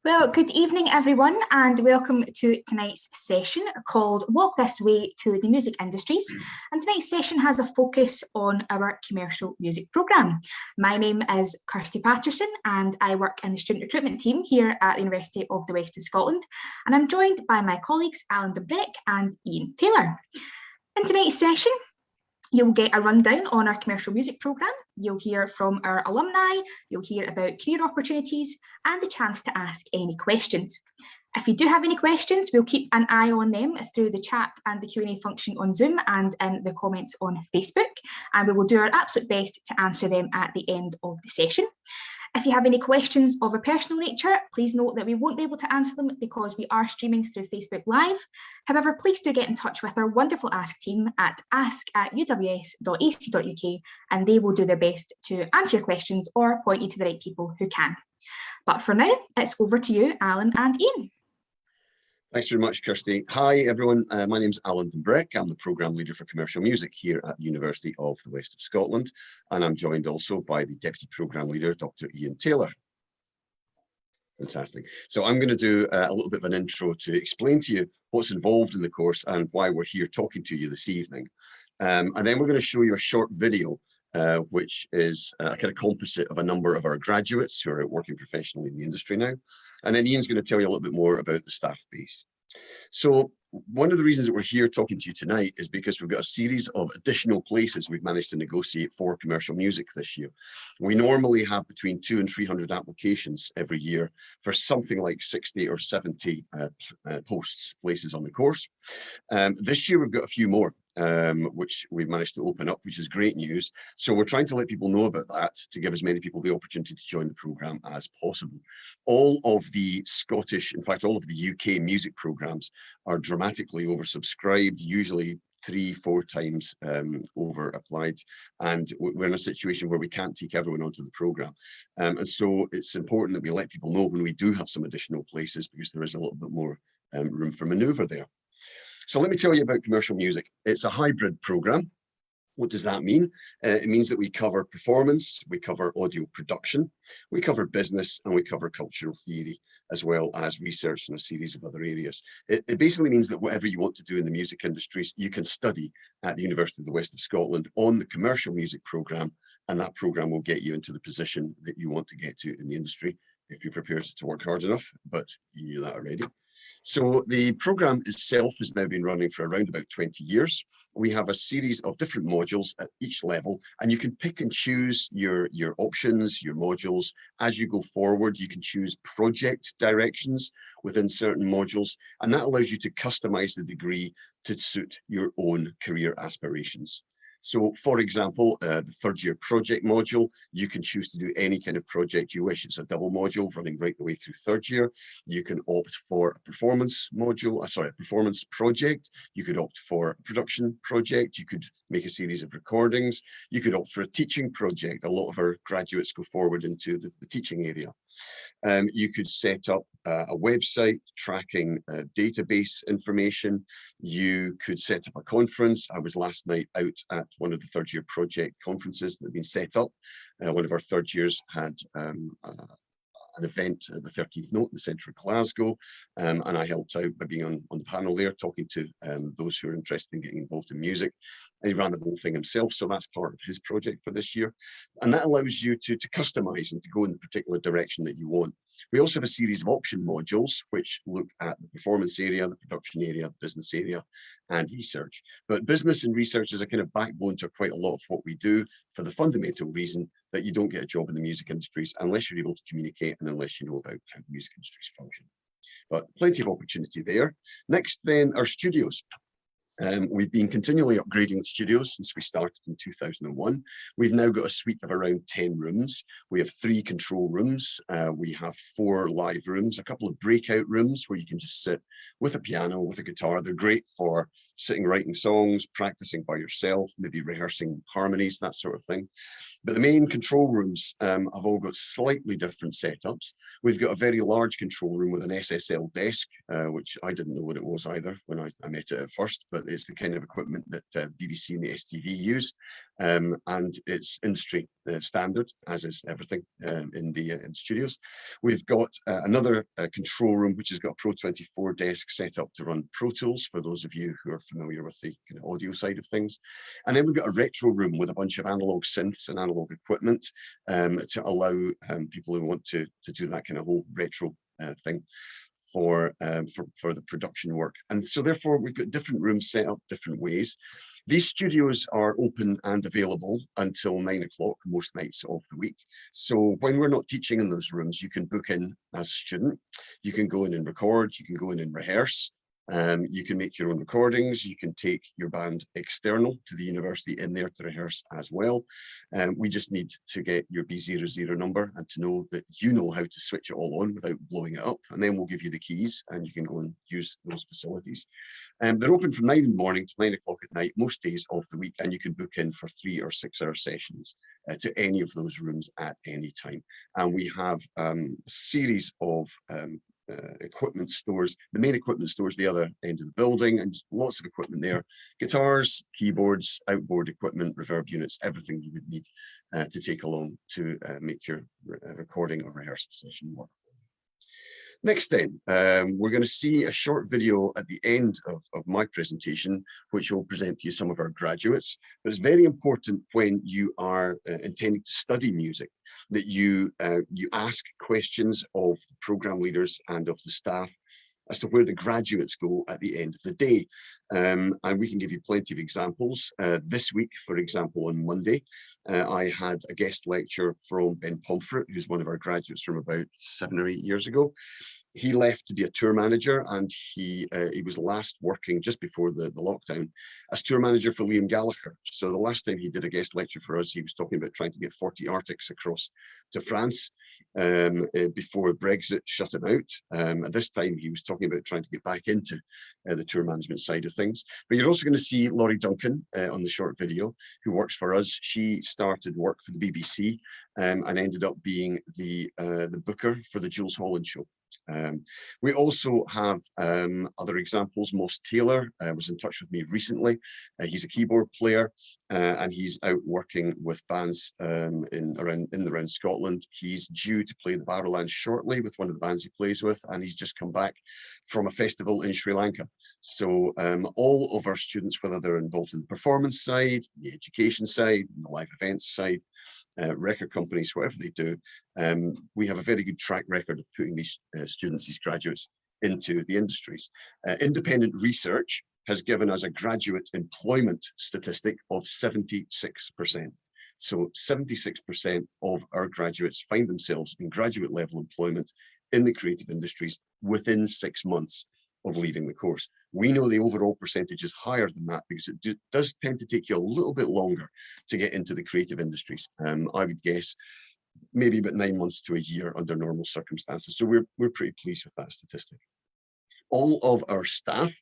Well, good evening, everyone, and welcome to tonight's session called Walk This Way to the Music Industries. And tonight's session has a focus on our commercial music programme. My name is Kirsty Patterson, and I work in the student recruitment team here at the University of the West of Scotland. And I'm joined by my colleagues, Alan Breck and Ian Taylor. In tonight's session, you'll get a rundown on our commercial music programme, you'll hear from our alumni, you'll hear about career opportunities and the chance to ask any questions. If you do have any questions, we'll keep an eye on them through the chat and the Q&A function on Zoom and in the comments on Facebook, and we will do our absolute best to answer them at the end of the session. If you have any questions of a personal nature, please note that we won't be able to answer them because we are streaming through Facebook Live. However, please do get in touch with our wonderful Ask team at ask@uws.ac.uk and they will do their best to answer your questions or point you to the right people who can. But for now, it's over to you, Alan and Ian. Thanks very much, Kirsty. Hi, everyone. My name's Alan Breck. I'm the Programme Leader for Commercial Music here at the University of the West of Scotland, and I'm joined also by the Deputy Programme Leader, Dr. Ian Taylor. Fantastic. So I'm going to do a little bit of an intro to explain to you what's involved in the course and why we're here talking to you this evening. And then we're going to show you a short video which is a kind of composite of a number of our graduates who are working professionally in the industry now. And then Ian's going to tell you a little bit more about the staff base. So one of the reasons that we're here talking to you tonight is because we've got a series of additional places we've managed to negotiate for commercial music this year. We normally have between 200 and 300 applications every year for something like 60 or 70 places on the course. This year we've got a few more, which we've managed to open up, which is great news. So we're trying to let people know about that to give as many people the opportunity to join the programme as possible. All of the Scottish, in fact, all of the UK music programmes are dramatically oversubscribed, usually 3-4 times over applied, and we're in a situation where we can't take everyone onto the programme. And so it's important that we let people know when we do have some additional places, because there is a little bit more room for manoeuvre there. So let me tell you about commercial music. It's a hybrid programme. What does that mean? It means that we cover performance, we cover audio production, we cover business, and we cover cultural theory, as well as research in a series of other areas. It basically means that whatever you want to do in the music industries, you can study at the University of the West of Scotland on the commercial music programme, and that programme will get you into the position that you want to get to in the industry if you're prepared to work hard enough, but you knew that already. So the programme itself has now been running for around about 20 years. We have a series of different modules at each level, and you can pick and choose your options, your modules. As you go forward, you can choose project directions within certain modules, and that allows you to customise the degree to suit your own career aspirations. So, for example, the third year project module, you can choose to do any kind of project you wish. It's a double module running right the way through third year. You can opt for a performance module, a performance project. You could opt for a production project. You could make a series of recordings. You could opt for a teaching project. A lot of our graduates go forward into the teaching area. You could set up a website tracking database information. You could set up a conference. I was last night out at one of the third year project conferences that have been set up. One of our third years had an event at the 13th Note in the centre of Glasgow, and I helped out by being on the panel there, talking to those who are interested in getting involved in music. And he ran the whole thing himself, so that's part of his project for this year. And that allows you to customise and to go in the particular direction that you want. We also have a series of option modules, which look at the performance area, the production area, business area, and research. But business and research is a kind of backbone to quite a lot of what we do, for the fundamental reason that you don't get a job in the music industries unless you're able to communicate and unless you know about how the music industries function. But plenty of opportunity there. Next then, our studios. We've been continually upgrading the studios since we started in 2001. We've now got a suite of around 10 rooms. We have 3 control rooms. We have 4 live rooms, a couple of breakout rooms where you can just sit with a piano, with a guitar. They're great for sitting, writing songs, practicing by yourself, maybe rehearsing harmonies, that sort of thing. But the main control rooms have all got slightly different setups. We've got a very large control room with an SSL desk, which I didn't know what it was either when I met it at first, but it's the kind of equipment that the BBC and the STV use, and it's industry standard, as is everything in the studios. We've got another control room which has got a Pro 24 desk set up to run Pro Tools, for those of you who are familiar with the kind of audio side of things. And then we've got a retro room with a bunch of analog synths and analog equipment to allow people who want to do that kind of whole retro thing for the production work. And so therefore we've got different rooms set up different ways. These studios are open and available until 9 o'clock most nights of the week. So when we're not teaching in those rooms, you can book in as a student, you can go in and record, you can go in and rehearse. You can make your own recordings, you can take your band external to the university in there to rehearse as well. We just need to get your B00 number and to know that you know how to switch it all on without blowing it up, and then we'll give you the keys and you can go and use those facilities. They're open from 9 in the morning to 9 o'clock at night most days of the week, and you can book in for 3 or 6 hour sessions to any of those rooms at any time. And we have a series of equipment stores, the main equipment stores the other end of the building, and lots of equipment there: guitars, keyboards, outboard equipment, reverb units, everything you would need to take along to make your recording or rehearsal session work. Next then, we're going to see a short video at the end of my presentation, which will present to you some of our graduates. But it's very important when you are intending to study music that you ask questions of the program leaders and of the staff as to where the graduates go at the end of the day. And we can give you plenty of examples. This week, for example, on Monday, I had a guest lecture from Ben Pomfret, who's one of our graduates from about 7 or 8 years ago. He left to be a tour manager, and he was last working just before the lockdown as tour manager for Liam Gallagher. So the last time he did a guest lecture for us, he was talking about trying to get 40 Outtakes across to France before Brexit shut him out. At this time, he was talking about trying to get back into the tour management side of things. But you're also going to see Laurie Duncan on the short video, who works for us. She started work for the BBC and ended up being the booker for the Jules Holland show. We also have other examples. Moss Taylor was in touch with me recently. He's a keyboard player and he's out working with bands in around Scotland. He's due to play the Barrowlands shortly with one of the bands he plays with, and he's just come back from a festival in Sri Lanka. So all of our students, whether they're involved in the performance side, the education side, the live events side, record companies, whatever they do, we have a very good track record of putting these students, these graduates, into the industries. Independent research has given us a graduate employment statistic of 76%. So 76% of our graduates find themselves in graduate level employment in the creative industries within 6 months of leaving the course. We know the overall percentage is higher than that because it does tend to take you a little bit longer to get into the creative industries. I would guess maybe about 9 months to a year under normal circumstances. So we're pretty pleased with that statistic. All of our staff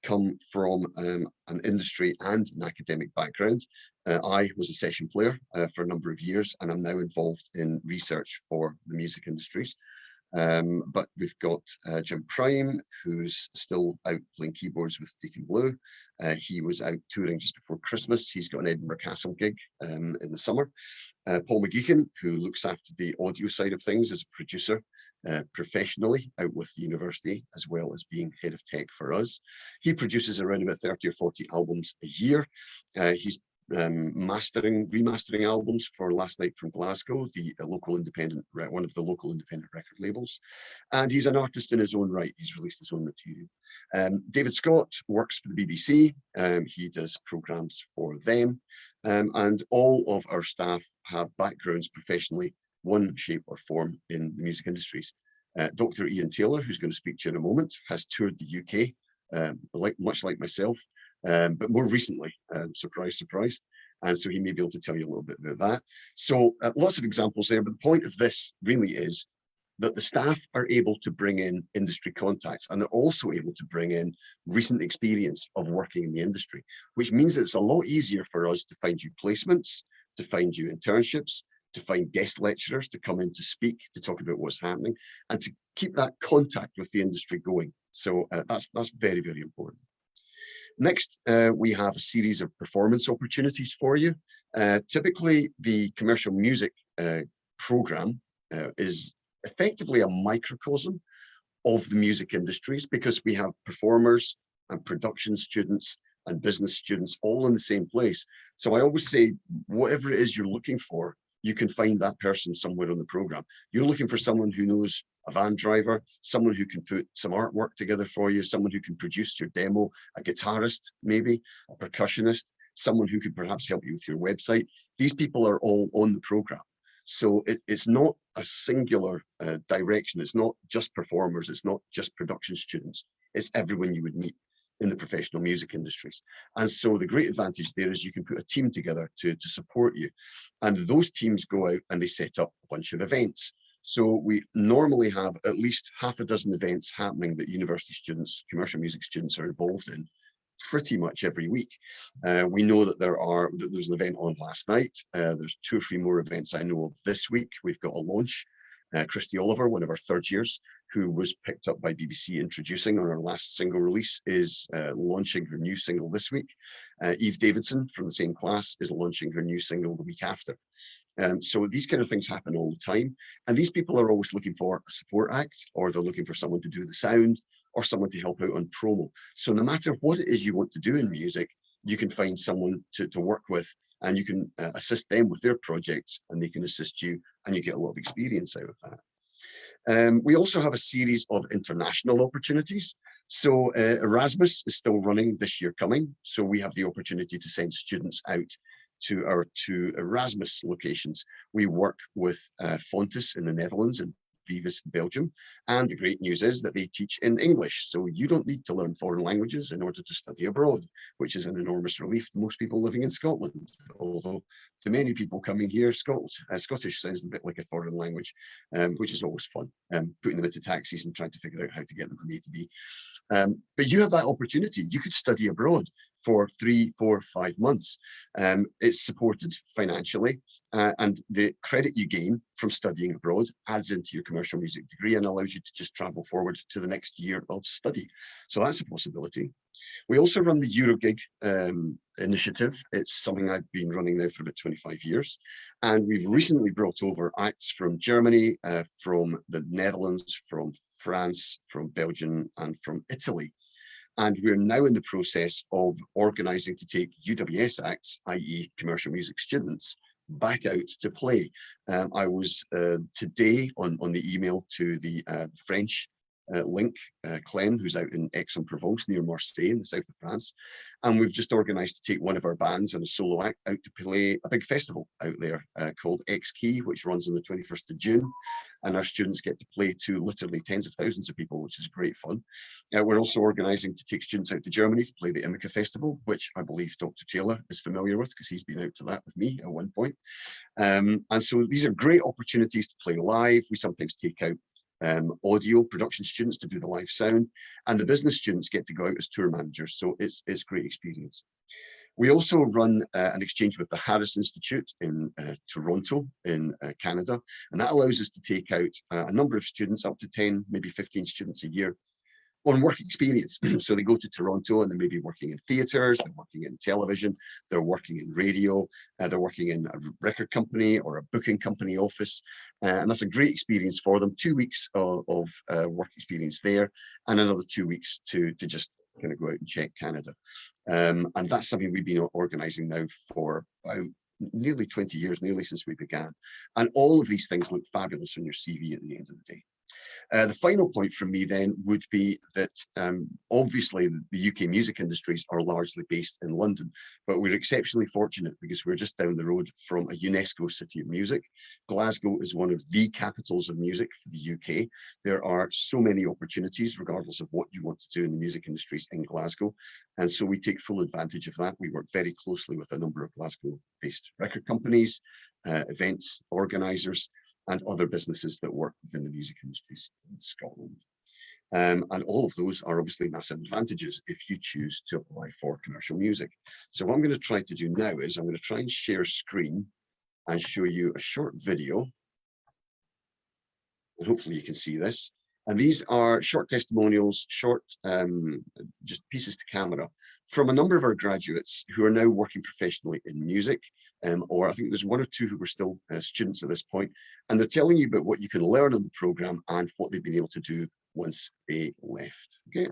come from an industry and an academic background. I was a session player for a number of years, and I'm now involved in research for the music industries. But we've got Jim Prime, who's still out playing keyboards with Deacon Blue. He was out touring just before Christmas. He's got an Edinburgh Castle gig in the summer. Paul McGeechan, who looks after the audio side of things as a producer professionally out with the university, as well as being head of tech for us. He produces around about 30 or 40 albums a year. He's remastering albums for Last Night from Glasgow, the local independent, one of the local independent record labels. And he's an artist in his own right. He's released his own material. David Scott works for the BBC. He does programs for them. And all of our staff have backgrounds professionally, one shape or form in the music industries. Dr. Ian Taylor, who's going to speak to you in a moment, has toured the UK, much like myself. But more recently, surprise, surprise. And so he may be able to tell you a little bit about that. So lots of examples there, but the point of this really is that the staff are able to bring in industry contacts, and they're also able to bring in recent experience of working in the industry, which means that it's a lot easier for us to find you placements, to find you internships, to find guest lecturers to come in to speak, to talk about what's happening, and to keep that contact with the industry going. So that's very, very important. Next, we have a series of performance opportunities for you. Typically, the commercial music program is effectively a microcosm of the music industries, because we have performers and production students and business students all in the same place. So I always say, whatever it is you're looking for, you can find that person somewhere on the program. You're looking for someone who knows a van driver, someone who can put some artwork together for you, someone who can produce your demo, a guitarist, maybe a percussionist, someone who could perhaps help you with your website. These people are all on the program. So it's not a singular direction. It's not just performers. It's not just production students. It's everyone you would meet in the professional music industries. And so the great advantage there is you can put a team together to support you. And those teams go out and they set up a bunch of events. So we normally have at least half a dozen events happening that university students, commercial music students are involved in pretty much every week. We know that there's an event on last night. There's 2 or 3 more events I know of this week. We've got a launch. Christy Oliver, one of our third years, who was picked up by BBC Introducing on her last single release, is launching her new single this week. Eve Davidson from the same class is launching her new single the week after. So these kind of things happen all the time. And these people are always looking for a support act, or they're looking for someone to do the sound, or someone to help out on promo. So no matter what it is you want to do in music, you can find someone to work with, and you can assist them with their projects, and they can assist you, and you get a lot of experience out of that. We also have a series of international opportunities. So Erasmus is still running this year coming. So we have the opportunity to send students out to our 2 Erasmus locations. We work with Fontes in the Netherlands and Vives Belgium, and the great news is that they teach in English, so you don't need to learn foreign languages in order to study abroad, which is an enormous relief to most people living in Scotland, although to many people coming here, Scottish sounds a bit like a foreign language, which is always fun, putting them into taxis and trying to figure out how to get them from A to B. But you have that opportunity. You could study abroad for 3, 4, 5 months. It's supported financially, and the credit you gain from studying abroad adds into your commercial music degree and allows you to just travel forward to the next year of study. So that's a possibility. We also run the Eurogig initiative. It's something I've been running now for about 25 years. And we've recently brought over acts from Germany, from the Netherlands, from France, from Belgium, and from Italy. And we're now in the process of organising to take UWS acts, i.e. commercial music students, back out to play. I was today on the email to the French link, Clem, who's out in Aix-en-Provence near Marseille in the south of France. And we've just organised to take one of our bands and a solo act out to play a big festival out there called X-Key, which runs on the 21st of June. And our students get to play to literally tens of thousands of people, which is great fun. We're also organising to take students out to Germany to play the Imica Festival, which I believe Dr. Taylor is familiar with because he's been out to that with me at one point. And so these are great opportunities to play live. We sometimes take out audio production students to do the live sound, and the business students get to go out as tour managers. So it's great experience. We also run an exchange with the Harris Institute in Toronto in Canada, and that allows us to take out a number of students, up to 10, maybe 15 students a year, on work experience. So they go to Toronto and they may be working in theatres, they're working in television, they're working in radio, they're working in a record company or a booking company office. And that's a great experience for them. 2 weeks of work experience there, and another 2 weeks to just kind of go out and check Canada. And that's something we've been organising now for about nearly 20 years, nearly since we began. And all of these things look fabulous on your CV at the end of the day. The final point from me then would be that obviously the UK music industries are largely based in London, but we're exceptionally fortunate because we're just down the road from a UNESCO City of Music. Glasgow is one of the capitals of music for the UK. There are so many opportunities regardless of what you want to do in the music industries in Glasgow, and so we take full advantage of that. We work very closely with a number of Glasgow-based record companies, events organisers, and other businesses that work within the music industries in Scotland. And all of those are obviously massive advantages if you choose to apply for commercial music. So what I'm going to try to do now is I'm going to try and share screen and show you a short video. And hopefully you can see this. And these are short testimonials, short just pieces to camera from a number of our graduates who are now working professionally in music, or I think there's one or two who were still students at this point, and they're telling you about what you can learn on the programme and what they've been able to do once they left. Okay.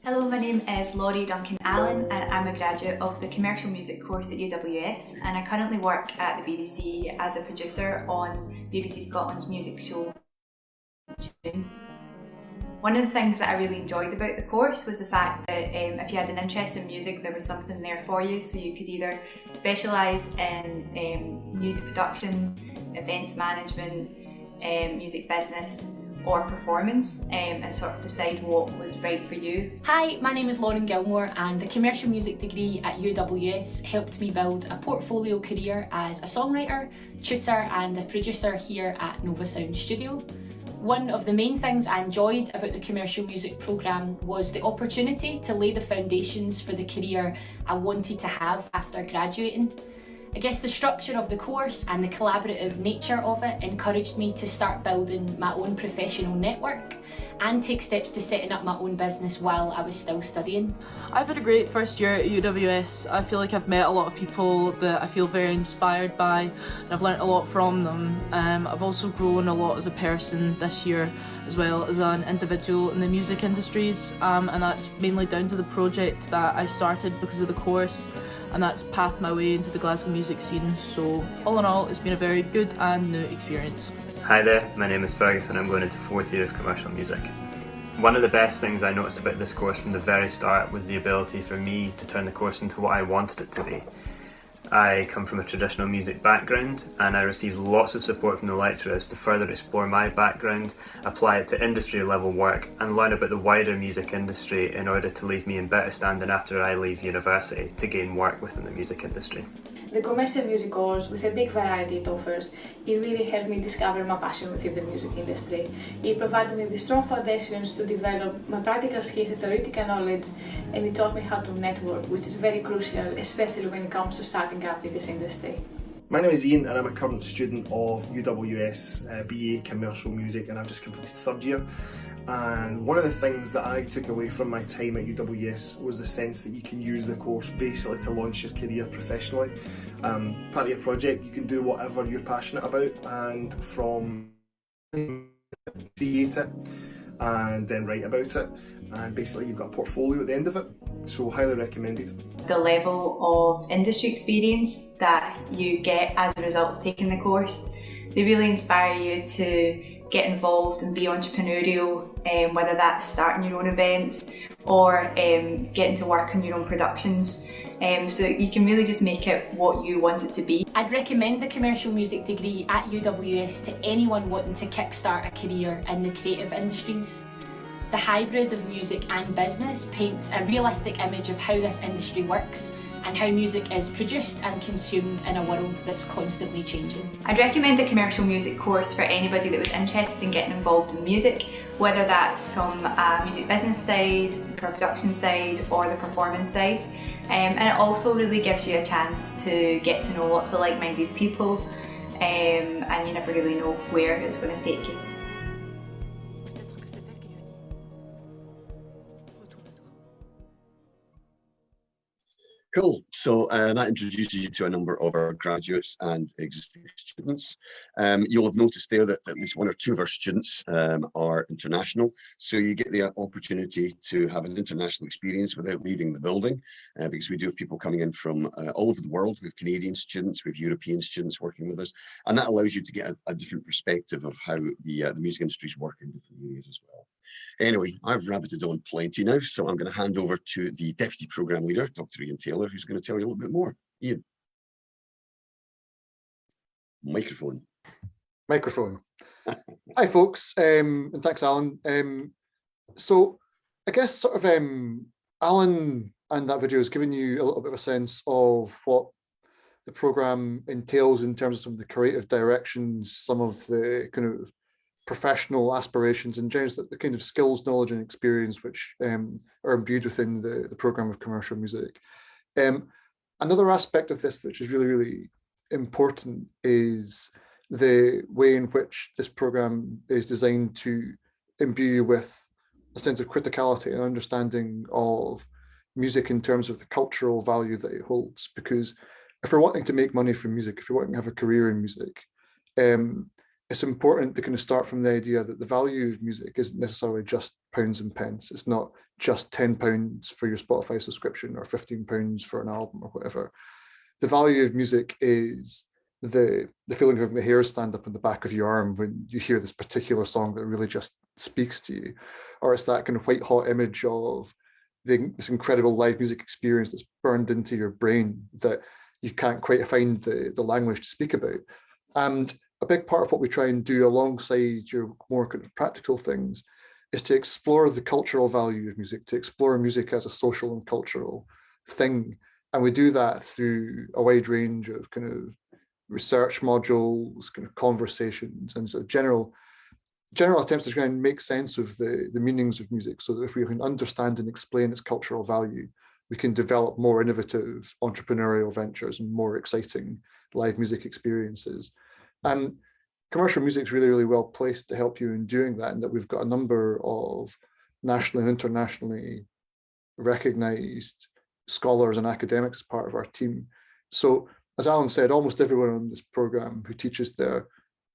Hello, my name is Laurie Duncan Allen and I'm a graduate of the Commercial Music course at UWS, and I currently work at the BBC as a producer on BBC Scotland's music show. One of the things that I really enjoyed about the course was the fact that if you had an interest in music, there was something there for you, so you could either specialise in music production, events management, music business, or performance, and sort of decide what was right for you. Hi, my name is Lauren Gilmore, and the commercial music degree at UWS helped me build a portfolio career as a songwriter, tutor and a producer here at Nova Sound Studio. One of the main things I enjoyed about the commercial music programme was the opportunity to lay the foundations for the career I wanted to have after graduating. I guess the structure of the course and the collaborative nature of it encouraged me to start building my own professional network and take steps to setting up my own business while I was still studying. I've had a great first year at UWS. I feel like I've met a lot of people that I feel very inspired by, and I've learnt a lot from them. I've also grown a lot as a person this year, as well as an individual in the music industries, and that's mainly down to the project that I started because of the course, and that's pathed my way into the Glasgow music scene. So all in all, it's been a very good and new experience. Hi there, my name is Fergus and I'm going into 4th year of commercial music. One of the best things I noticed about this course from the very start was the ability for me to turn the course into what I wanted it to be. I come from a traditional music background and I received lots of support from the lecturers to further explore my background, apply it to industry level work and learn about the wider music industry in order to leave me in better standing after I leave university to gain work within the music industry. The commercial music course, with a big variety it offers, it really helped me discover my passion within the music industry. It provided me with strong foundations to develop my practical skills and theoretical knowledge, and it taught me how to network, which is very crucial, especially when it comes to starting up in this industry. My name is Ian and I'm a current student of UWS BA Commercial Music, and I've just completed 3rd year. And one of the things that I took away from my time at UWS was the sense that you can use the course basically to launch your career professionally. Part of your project, you can do whatever you're passionate about, and from create it and then write about it, and basically you've got a portfolio at the end of it, so highly recommended. The level of industry experience that you get as a result of taking the course, they really inspire you to get involved and be entrepreneurial, whether that's starting your own events or getting to work on your own productions. So you can really just make it what you want it to be. I'd recommend the commercial music degree at UWS to anyone wanting to kickstart a career in the creative industries. The hybrid of music and business paints a realistic image of how this industry works and how music is produced and consumed in a world that's constantly changing. I'd recommend the commercial music course for anybody that was interested in getting involved in music, whether that's from a music business side, the production side or the performance side. And it also really gives you a chance to get to know lots of like-minded people, and you never really know where it's going to take you. Cool. So that introduces you to a number of our graduates and existing students. You'll have noticed there that at least one or two of our students are international. So you get the opportunity to have an international experience without leaving the building, because we do have people coming in from all over the world. We have Canadian students, we have European students working with us, and that allows you to get a different perspective of how the music industries work in different areas as well. Anyway, I've rabbited on plenty now, so I'm going to hand over to the Deputy Programme Leader, Dr. Ian Taylor, who's going to tell you a little bit more. Ian. Microphone. Hi folks, and thanks Alan. So I guess sort of Alan and that video has given you a little bit of a sense of what the programme entails in terms of some of the creative directions, some of the kind of professional aspirations and generally the kind of skills, knowledge and experience which are imbued within the program of commercial music. Another aspect of this which is really, really important is the way in which this program is designed to imbue you with a sense of criticality and understanding of music in terms of the cultural value that it holds. Because if you're wanting to make money from music, if you're wanting to have a career in music, it's important to kind of start from the idea that the value of music isn't necessarily just pounds and pence. It's not just £10 for your Spotify subscription or £15 for an album or whatever. The value of music is the feeling of having the hair stand up on the back of your arm when you hear this particular song that really just speaks to you, or it's that kind of white hot image of this incredible live music experience that's burned into your brain that you can't quite find the language to speak about. And a big part of what we try and do alongside your more kind of practical things is to explore the cultural value of music, to explore music as a social and cultural thing. And we do that through a wide range of kind of research modules, kind of conversations, and sort of general attempts to try and make sense of the meanings of music, so that if we can understand and explain its cultural value, we can develop more innovative entrepreneurial ventures and more exciting live music experiences. And commercial music is really, really well placed to help you in doing that, and that we've got a number of nationally and internationally recognized scholars and academics as part of our team. So as Alan said, almost everyone on this program who teaches there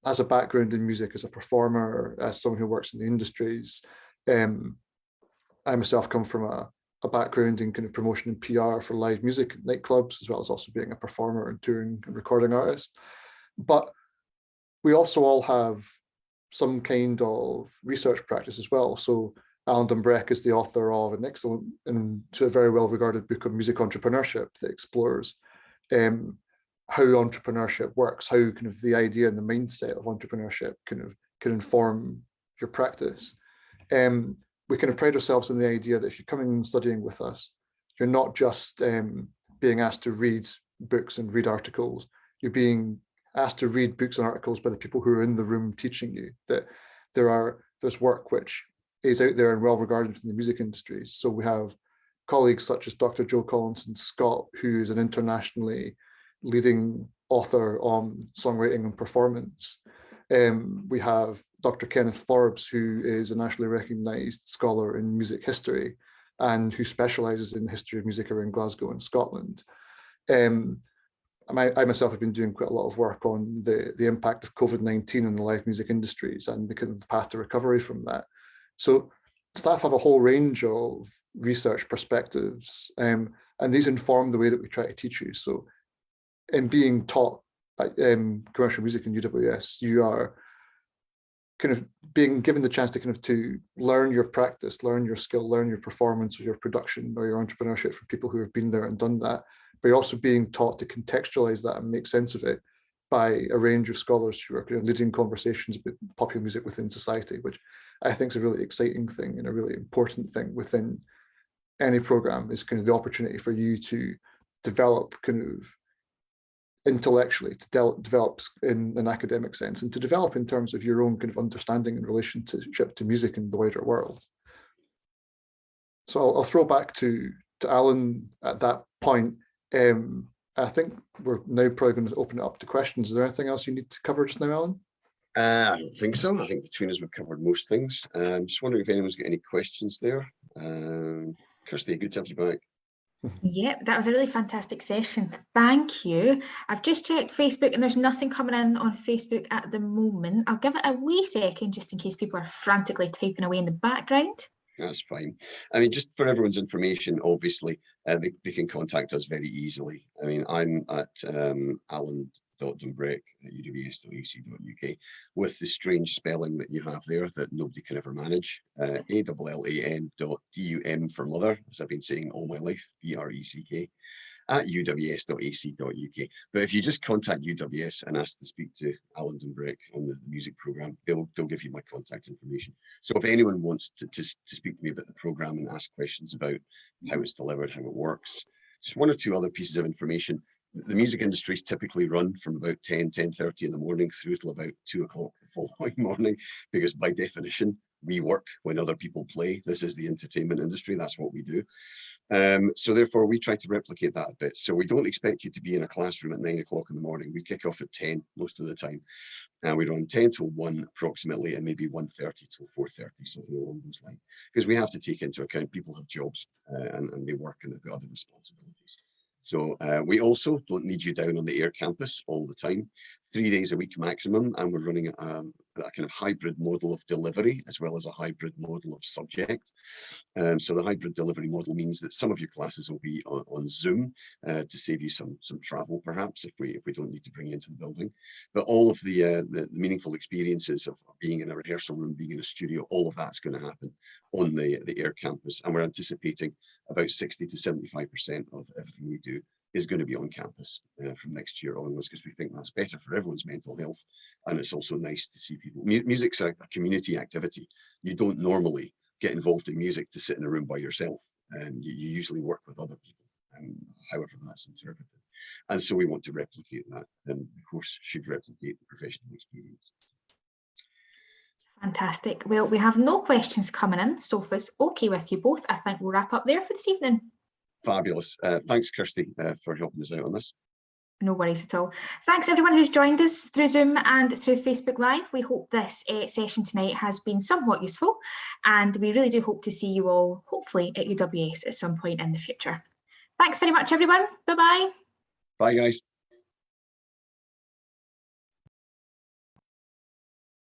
has a background in music, as a performer, as someone who works in the industries. I myself come from a background in kind of promotion and PR for live music and nightclubs, as well as also being a performer and touring and recording artist. But we also all have some kind of research practice as well. So Alan Dumbrek is the author of an excellent and very well regarded book on music entrepreneurship that explores how entrepreneurship works, how kind of the idea and the mindset of entrepreneurship can inform your practice. We kind of pride ourselves in the idea that if you're coming and studying with us, you're not just being asked to read books and read articles, you're being asked to read books and articles by the people who are in the room teaching you, that there's work which is out there and well regarded in the music industry. So we have colleagues such as Dr. Joe Collinson-Scott, who is an internationally leading author on songwriting and performance. We have Dr. Kenneth Forbes, who is a nationally recognized scholar in music history and who specializes in the history of music around Glasgow and Scotland. I myself have been doing quite a lot of work on the impact of COVID-19 on the live music industries and the kind of path to recovery from that. So staff have a whole range of research perspectives, and these inform the way that we try to teach you. So in being taught commercial music in UWS, you are kind of being given the chance to learn your practice, learn your skill, learn your performance or your production or your entrepreneurship from people who have been there and done that. But you're also being taught to contextualize that and make sense of it by a range of scholars who are kind of leading conversations about popular music within society, which I think is a really exciting thing and a really important thing within any program, is kind of the opportunity for you to develop kind of intellectually, to develop in an academic sense, and to develop in terms of your own kind of understanding in relationship to music and the wider world. So I'll throw back to Alan at that point. I think we're now probably going to open it up to questions. Is there anything else you need to cover just now, Alan? I don't think so. I think between us we've covered most things. Just wondering if anyone's got any questions there. Kirsty, good to have you back. Yep, that was a really fantastic session. Thank you. I've just checked Facebook and there's nothing coming in on Facebook at the moment. I'll give it a wee second just in case people are frantically typing away in the background. That's fine. I mean, just for everyone's information, obviously, they can contact us very easily. I mean, I'm at alan.dumbrek@uws.ac.uk with the strange spelling that you have there that nobody can ever manage. ALLAN.DUM for mother, as I've been saying all my life, BRECK, @uws.ac.uk. But if you just contact UWS and ask to speak to Alan Dumbrek on the music program, they'll give you my contact information. So if anyone wants to speak to me about the program and ask questions about how it's delivered, how it works, just one or two other pieces of information. the music industries typically run from about 10:30 in the morning through till about 2 o'clock the following morning, because by definition, we work when other people play. This is the entertainment industry, that's what we do. So therefore we try to replicate that a bit. So we don't expect you to be in a classroom at 9 o'clock in the morning. We kick off at 10 most of the time. And we run 10 till 1 approximately, and maybe 1:30 till 4:30, something along those lines. Because we have to take into account people have jobs and they work and they've got other responsibilities. So we also don't need you down on the Ayr campus all the time, 3 days a week maximum, and we're running a kind of hybrid model of delivery as well as a hybrid model of subject. So the hybrid delivery model means that some of your classes will be on Zoom to save you some travel, perhaps, if we don't need to bring you into the building. But all of the meaningful experiences of being in a rehearsal room, being in a studio, all of that's going to happen on the Ayr campus, and we're anticipating about 60 to 75% of everything we do is going to be on campus from next year onwards, because we think that's better for everyone's mental health, and it's also nice to see people. Music's a community activity. You don't normally get involved in music to sit in a room by yourself, and you usually work with other people, however that's interpreted. And so we want to replicate that, and the course should replicate the professional experience. Fantastic. Well, we have no questions coming in, so if it's okay with you both, I think we'll wrap up there for this evening. Fabulous. Thanks, Kirsty, for helping us out on this. No worries at all. Thanks everyone who's joined us through Zoom and through Facebook Live. We hope this session tonight has been somewhat useful, and we really do hope to see you all, hopefully, at UWS at some point in the future. Thanks very much, everyone. Bye-bye. Bye, guys.